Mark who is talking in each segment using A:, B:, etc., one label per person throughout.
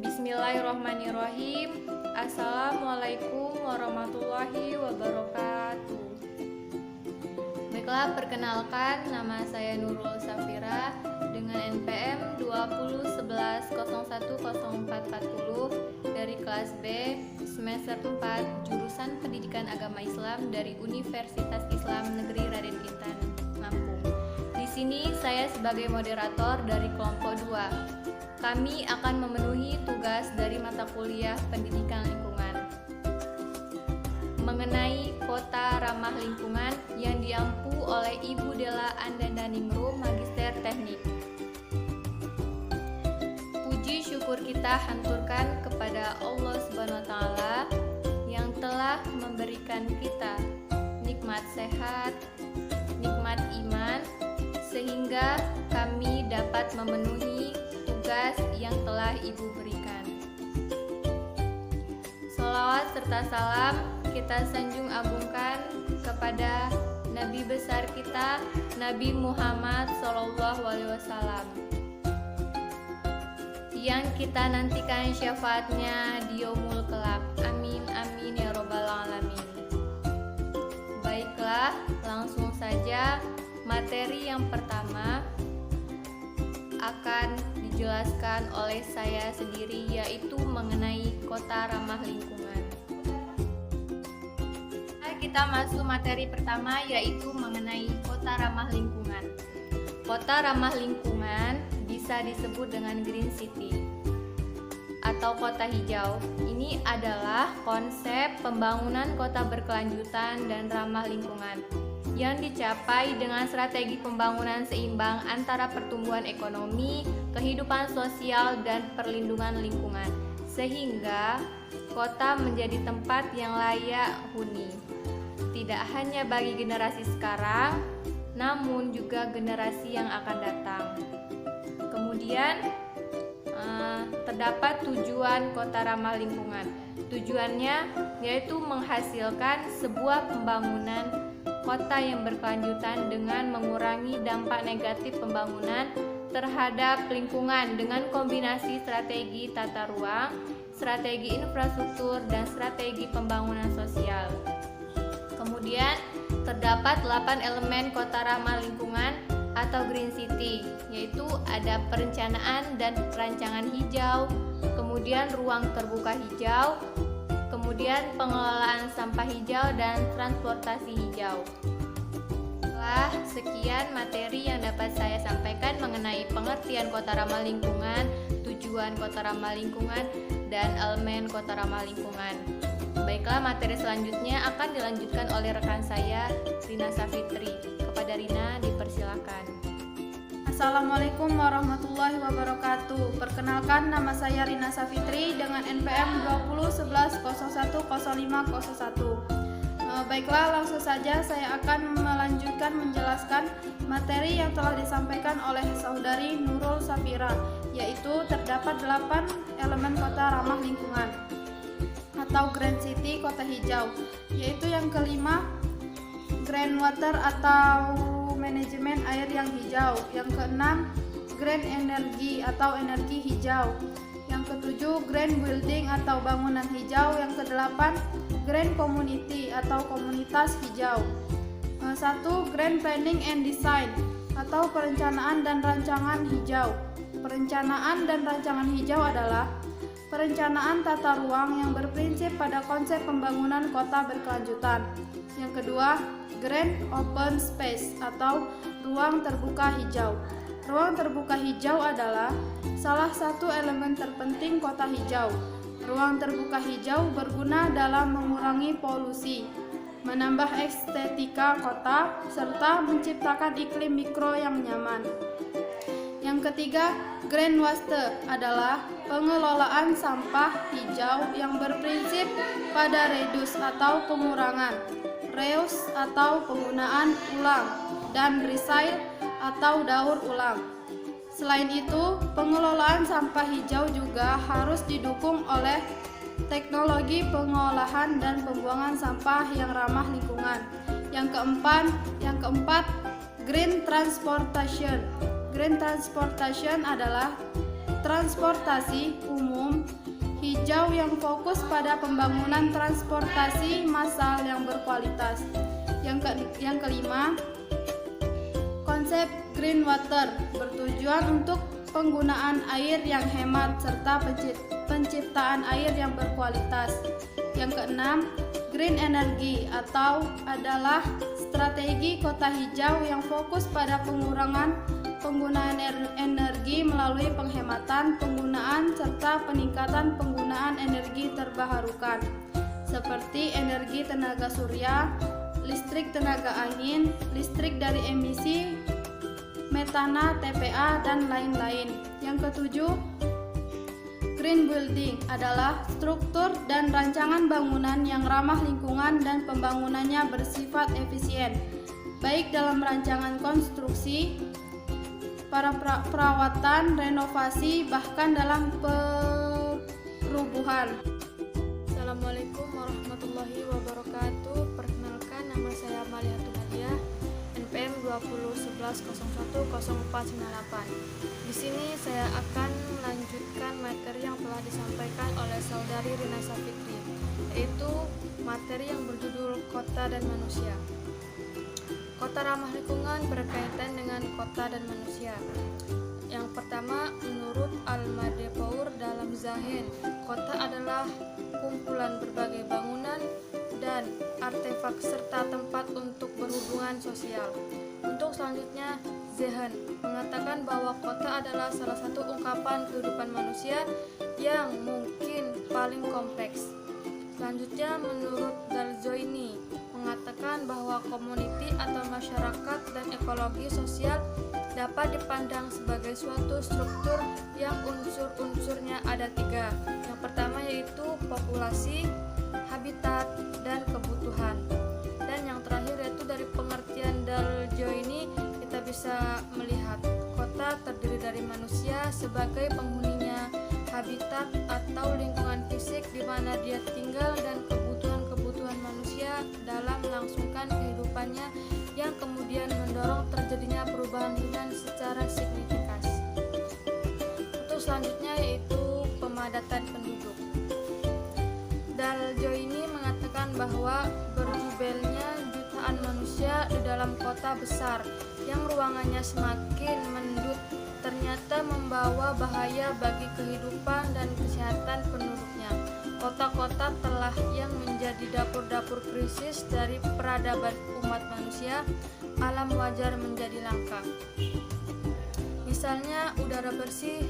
A: Bismillahirrahmanirrahim. Assalamualaikum warahmatullahi wabarakatuh. Baiklah, perkenalkan, nama saya Nurul Safira dengan NPM 2011010440 dari kelas B semester 4 jurusan Pendidikan Agama Islam dari Universitas Islam Negeri Raden Intan, Lampung. Di sini saya sebagai moderator dari kelompok 2. Kami akan memenuhi tugas dari mata kuliah Pendidikan Lingkungan mengenai kota ramah lingkungan yang diampu oleh Ibu Della Andandaningrum, Magister Teknik. Puji syukur kita haturkan kepada Allah Subhanahu wa taala yang telah memberikan kita nikmat sehat, nikmat iman, sehingga kami dapat memenuhi tugas yang telah Ibu berikan. Sholawat serta salam kita sanjung agungkan kepada Nabi besar kita, Nabi Muhammad SAW, yang kita nantikan syafaatnya di yaumul kelak. Amin amin ya robbal alamin. Baiklah, langsung saja materi yang pertama akan dijelaskan oleh saya sendiri, yaitu mengenai kota ramah lingkungan. Kita masuk materi pertama, yaitu mengenai kota ramah lingkungan. Kota ramah lingkungan bisa disebut dengan Green City atau kota hijau. Ini adalah konsep pembangunan kota berkelanjutan dan ramah lingkungan yang dicapai dengan strategi pembangunan seimbang antara pertumbuhan ekonomi, kehidupan sosial, dan perlindungan lingkungan, sehingga kota menjadi tempat yang layak huni, tidak hanya bagi generasi sekarang, namun juga generasi yang akan datang. Kemudian terdapat tujuan kota ramah lingkungan. Tujuannya yaitu menghasilkan sebuah pembangunan kota yang berkelanjutan dengan mengurangi dampak negatif pembangunan terhadap lingkungan dengan kombinasi strategi tata ruang, strategi infrastruktur, dan strategi pembangunan sosial. Kemudian terdapat 8 elemen kota ramah lingkungan atau Green City, yaitu ada perencanaan dan perancangan hijau, kemudian ruang terbuka hijau, kemudian pengelolaan sampah hijau dan transportasi hijau. Sekian materi yang dapat saya sampaikan mengenai pengertian kota ramah lingkungan, tujuan kota ramah lingkungan, dan elemen kota ramah lingkungan. Baiklah, materi selanjutnya akan dilanjutkan oleh rekan saya, Rina Safitri. Kepada Rina, dipersilakan.
B: Assalamualaikum warahmatullahi wabarakatuh. Perkenalkan, nama saya Rina Safitri dengan NPM 2011010501. Baiklah, langsung saja saya akan melanjutkan menjelaskan materi yang telah disampaikan oleh saudari Nurul Safira, yaitu terdapat 8 elemen kota ramah lingkungan atau Green City, kota hijau, yaitu yang kelima Green Water atau manajemen air yang hijau, yang keenam Green Energy atau energi hijau, yang ketujuh Green Building atau bangunan hijau, yang kedelapan Green Community atau komunitas hijau. 1. Green Planning and Design atau perencanaan dan rancangan hijau. Perencanaan dan rancangan hijau adalah perencanaan tata ruang yang berprinsip pada konsep pembangunan kota berkelanjutan. Yang kedua, Green Open Space atau ruang terbuka hijau. Ruang terbuka hijau adalah salah satu elemen terpenting kota hijau. Ruang terbuka hijau berguna dalam mengurangi polusi, menambah estetika kota, serta menciptakan iklim mikro yang nyaman. Yang ketiga, Green Waste adalah pengelolaan sampah hijau yang berprinsip pada reduce atau pengurangan, reuse atau penggunaan ulang, dan recycle atau daur ulang. Selain itu, pengelolaan sampah hijau juga harus didukung oleh teknologi pengolahan dan pembuangan sampah yang ramah lingkungan. Yang keempat, Green Transportation. Green Transportation adalah transportasi umum ruang hijau yang fokus pada pembangunan transportasi massal yang berkualitas. Yang kelima, konsep green water bertujuan untuk penggunaan air yang hemat serta penciptaan air yang berkualitas. Yang keenam, green energy adalah strategi kota hijau yang fokus pada pengurangan penggunaan energi melalui penghematan penggunaan serta peningkatan penggunaan energi terbarukan seperti energi tenaga surya, listrik tenaga angin, listrik dari emisi metana, TPA, dan lain-lain. Yang ketujuh, green building adalah struktur dan rancangan bangunan yang ramah lingkungan dan pembangunannya bersifat efisien, baik dalam rancangan konstruksi, perawatan, renovasi, bahkan dalam perubuhan.
C: Assalamualaikum warahmatullahi wabarakatuh. Perkenalkan, nama saya Maliatul Nadia, NPM 2011010498. Di sini saya akan melanjutkan materi yang telah disampaikan oleh saudari Rina Safitri, yaitu materi yang berjudul Kota dan Manusia. Kota ramah lingkungan berkaitan dengan kota dan manusia. Yang pertama, menurut Al-Madepour dalam Zahen, kota adalah kumpulan berbagai bangunan dan artefak serta tempat untuk berhubungan sosial. Untuk selanjutnya, Zahen mengatakan bahwa kota adalah salah satu ungkapan kehidupan manusia yang mungkin paling kompleks. Selanjutnya, menurut Dalzoini mengatakan bahwa komuniti atau masyarakat dan ekologi sosial dapat dipandang sebagai suatu struktur yang unsur-unsurnya ada tiga. Yang pertama yaitu populasi, habitat, dan kebutuhan. Dan yang terakhir yaitu dari pengertian Dalzoini kita bisa melihat kota terdiri dari manusia sebagai penghuninya, habitat atau lingkungan fisik di mana dia tinggal, dan kebutuhan manusia dalam melangsungkan kehidupannya yang kemudian mendorong terjadinya perubahan lingkungan secara signifikan. Untuk selanjutnya yaitu pemadatan penduduk. Dalzoini mengatakan bahwa berjubelnya jutaan manusia di dalam kota besar yang ruangannya semakin mendut ternyata membawa bahaya bagi kehidupan dan kesehatan penduduknya. Kota-kota telah yang menjadi dapur-dapur krisis dari peradaban umat manusia, alam wajar menjadi langka. Misalnya udara bersih,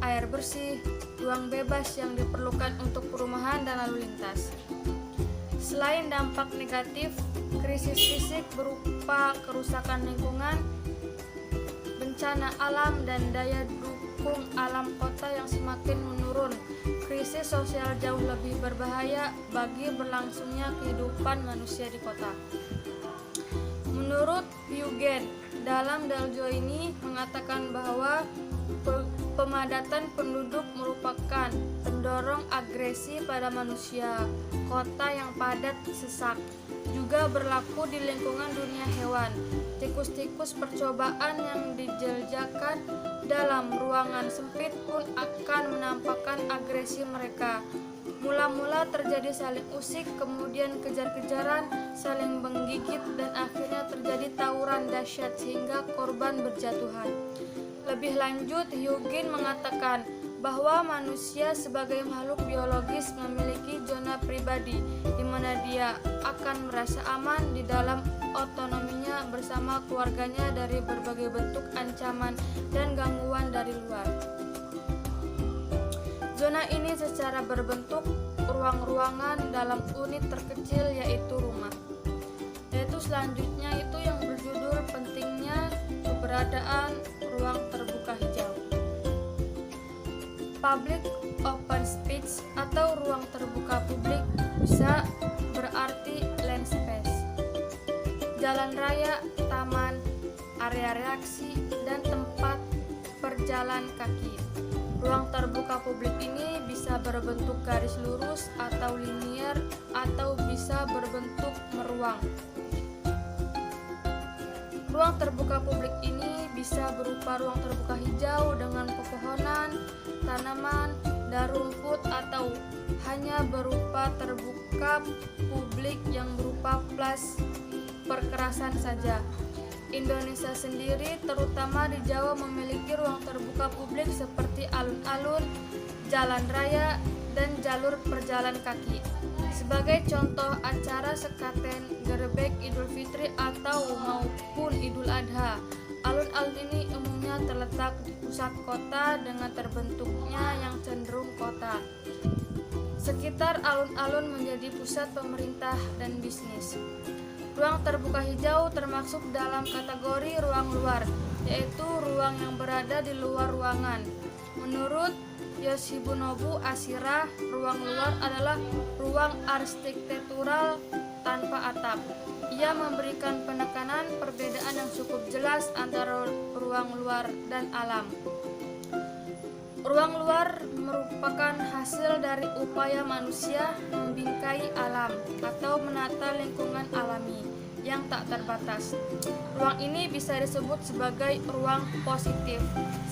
C: air bersih, ruang bebas yang diperlukan untuk perumahan dan lalu lintas. Selain dampak negatif, krisis fisik berupa kerusakan lingkungan, bencana alam, dan daya dukung alam kota yang semakin menurun. Krisis sosial jauh lebih berbahaya bagi berlangsungnya kehidupan manusia di kota. Menurut Huygens, dalam Dalzoini mengatakan bahwa pemadatan penduduk merupakan pendorong agresi pada manusia. Kota yang padat sesak juga berlaku di lingkungan dunia hewan. Tikus-tikus percobaan yang dijeljakan dalam ruangan sempit pun akan menampakkan agresi mereka. Mula-mula terjadi saling usik, kemudian kejar-kejaran, saling menggigit, dan akhirnya terjadi tawuran dahsyat sehingga korban berjatuhan. Lebih lanjut, Huygens mengatakan bahwa manusia sebagai makhluk biologis memiliki zona pribadi di mana dia akan merasa aman di dalam otonominya bersama keluarganya dari berbagai bentuk ancaman dan gangguan dari luar. Zona ini secara berbentuk ruang-ruangan dalam unit terkecil yaitu rumah. Yaitu selanjutnya itu yang berjudul pentingnya keberadaan ruang terbuka hijau. Public open space atau ruang terbuka publik bisa berarti land space, jalan raya, taman, area reaksi, dan tempat berjalan kaki. Ruang terbuka publik ini bisa berbentuk garis lurus atau linier atau bisa berbentuk meruang. Ruang terbuka publik ini bisa berupa ruang terbuka hijau dengan pepohonan, tanaman, ada rumput atau hanya berupa terbuka publik yang berupa plas perkerasan saja. Indonesia sendiri, terutama di Jawa, memiliki ruang terbuka publik seperti alun-alun, jalan raya, dan jalur perjalan kaki. Sebagai contoh acara sekaten, gerebek Idul Fitri atau maupun Idul Adha, alun-alun ini umumnya terletak di pusat kota dengan terbentuknya yang cenderung kota. Sekitar alun-alun menjadi pusat pemerintah dan bisnis. Ruang terbuka hijau termasuk dalam kategori ruang luar, yaitu ruang yang berada di luar ruangan. Menurut Yoshinobu Ashira, ruang luar adalah ruang arsitektural tanpa atap. Ia memberikan penekanan perbedaan yang cukup jelas antara ruang luar dan alam. Ruang luar merupakan hasil dari upaya manusia membingkai alam atau menata lingkungan alami yang tak terbatas. Ruang ini bisa disebut sebagai ruang positif,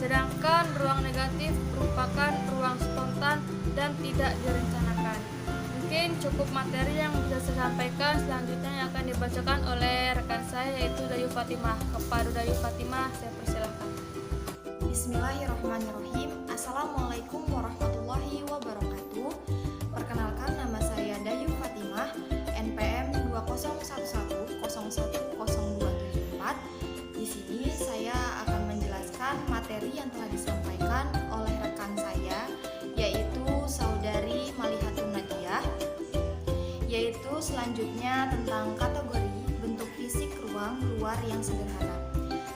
C: sedangkan ruang negatif merupakan ruang spontan dan tidak direncanakan. Mungkin cukup materi yang bisa saya sampaikan. Selanjutnya yang akan dibacakan oleh rekan saya, yaitu Dayu Fatimah. Kepada Dayu Fatimah, saya persilahkan.
D: Bismillahirrahmanirrahim. Assalamualaikum warahmatullahi wabarakatuh. Perkenalkan, nama saya Dayu Fatimah, NPM 201101024. Di sini saya akan menjelaskan materi yang telah disampaikan oleh rekan saya, yaitu Saudari Malihatun Nadiah, yaitu selanjutnya tentang kategori bentuk fisik ruang luar yang sederhana.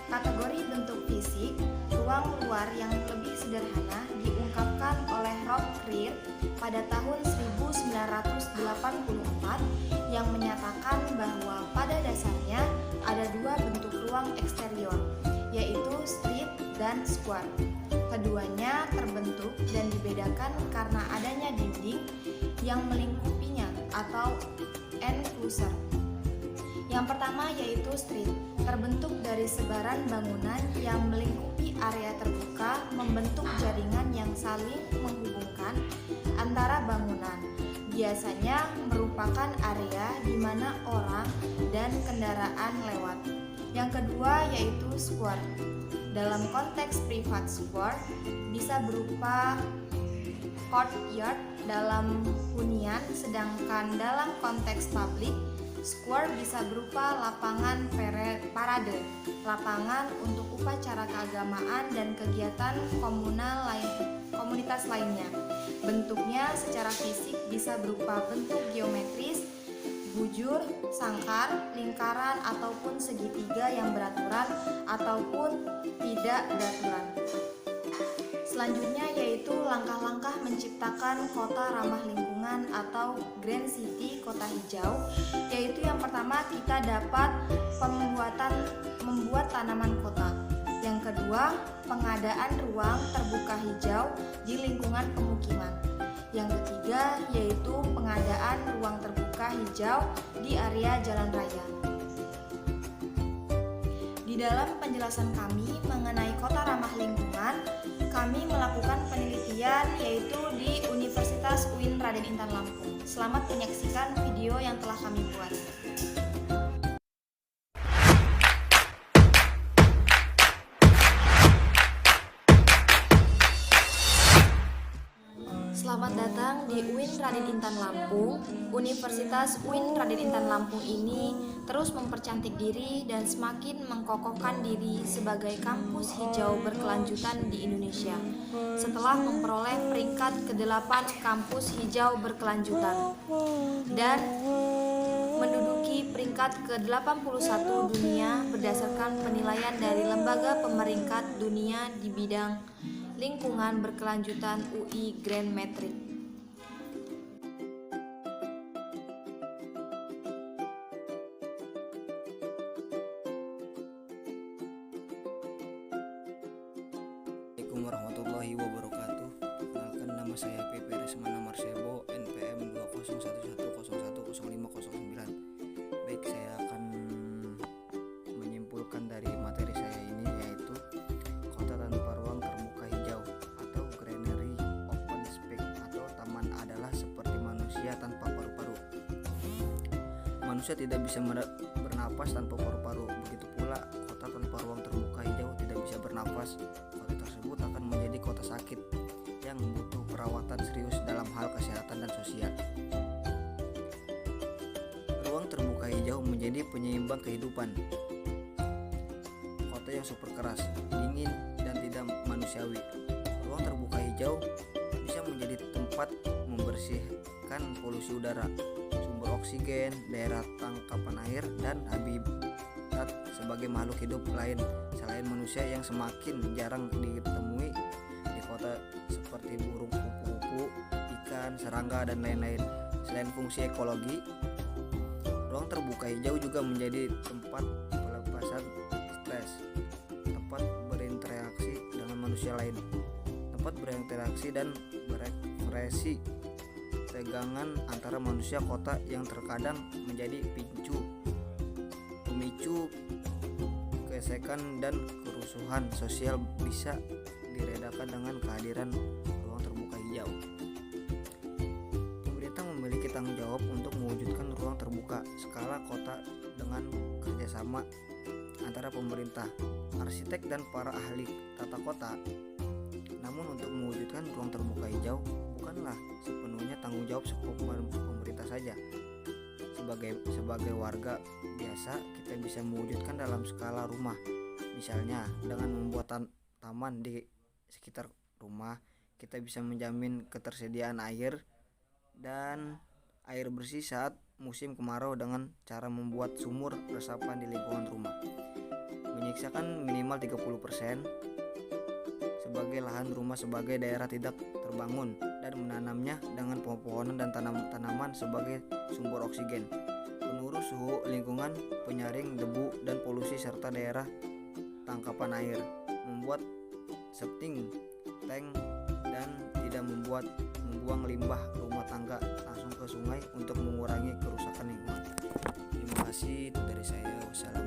D: Kategori bentuk fisik ruang luar yang lebih sederhana diungkapkan oleh Rob Creer pada tahun 1984 yang menyatakan bahwa pada dasarnya ada dua bentuk ruang eksterior, yaitu street dan square. Keduanya terbentuk dan dibedakan karena adanya dinding yang melingkupinya atau enclosure. Yang pertama yaitu street, terbentuk dari sebaran bangunan yang melingkupi area terbuka, membentuk jaringan yang saling menghubungkan antara bangunan. Biasanya merupakan area di mana orang dan kendaraan lewat. Yang kedua yaitu square. Dalam konteks private square bisa berupa courtyard dalam hunian, sedangkan dalam konteks publik square bisa berupa lapangan parade, lapangan untuk upacara keagamaan dan kegiatan komunitas lainnya. Bentuknya secara fisik bisa berupa bentuk geometris, bujur, sangkar, lingkaran, ataupun segitiga yang beraturan ataupun tidak beraturan. Selanjutnya yaitu langkah-langkah menciptakan kota ramah lingkungan atau Green City, kota hijau. Yaitu yang pertama kita dapat membuat tanaman kota. Yang kedua, pengadaan ruang terbuka hijau di lingkungan pemukiman. Yang ketiga yaitu pengadaan ruang terbuka hijau di area jalan raya. Di dalam penjelasan kami mengenai kota ramah lingkungan, kami melakukan penelitian yaitu di Universitas UIN Raden Intan Lampung. Selamat menyaksikan video yang telah kami buat. Selamat datang di UIN Raden Intan Lampung. Universitas UIN Raden Intan Lampung ini terus mempercantik diri dan semakin mengkokohkan diri sebagai kampus hijau berkelanjutan di Indonesia. Setelah memperoleh peringkat ke-8 kampus hijau berkelanjutan dan menduduki peringkat ke-81 dunia berdasarkan penilaian dari Lembaga Pemeringkat Dunia di bidang lingkungan berkelanjutan UI Grand Metric.
E: Assalamualaikum warahmatullahi wabarakatuh. Perkenalkan, nama saya PP Resmana Marsebo, NPM 20110100509. Baik, saya akan menyimpulkan dari materi saya ini, yaitu kota tanpa ruang terbuka hijau atau greenery open space. manusia tidak bisa bernapas tanpa paru-paru. Begitu pula kota tanpa ruang terbuka hijau tidak bisa bernapas. Kota tersebut akan menjadi kota sakit yang butuh perawatan serius dalam hal kesehatan dan sosial. Ruang terbuka hijau menjadi penyeimbang kehidupan. Kota yang super keras, dingin, dan tidak manusiawi. Ruang terbuka hijau bisa menjadi tempat membersihkan polusi udara, sumber oksigen, daerah tangkapan air, dan habitat sebagai makhluk hidup lain selain manusia yang semakin jarang ditemui di kota seperti burung kupu-kupu, ikan, serangga, dan lain-lain. Selain fungsi ekologi, ruang terbuka hijau juga menjadi tempat pelepasan stres, tempat berinteraksi dengan manusia lain, tempat berinteraksi dan berekspresi tegangan antara manusia kota yang terkadang menjadi pemicu kesekan dan kerusuhan sosial bisa diredakan dengan kehadiran ruang terbuka hijau. Pemerintah memiliki tanggung jawab untuk mewujudkan ruang terbuka skala kota dengan kerjasama antara pemerintah, arsitek, dan para ahli tata kota. Namun untuk mewujudkan ruang terbuka hijau bukanlah sepenuhnya tanggung jawab pemerintah saja. Sebagai warga biasa, kita bisa mewujudkan dalam skala rumah. Misalnya dengan membuat taman di sekitar rumah, kita bisa menjamin ketersediaan air dan air bersih saat musim kemarau dengan cara membuat sumur resapan di lingkungan rumah. Menyiksakan minimal 30% sebagai lahan rumah sebagai daerah tidak terbangun dan menanamnya dengan pohon-pohonan dan tanaman sebagai sumber oksigen, penurus suhu lingkungan, penyaring debu dan polusi serta daerah tangkapan air, membuat septic tank dan tidak membuang limbah rumah tangga langsung ke sungai untuk mengurangi kerusakan lingkungan. Terima kasih dari saya. Wassalamualaikum.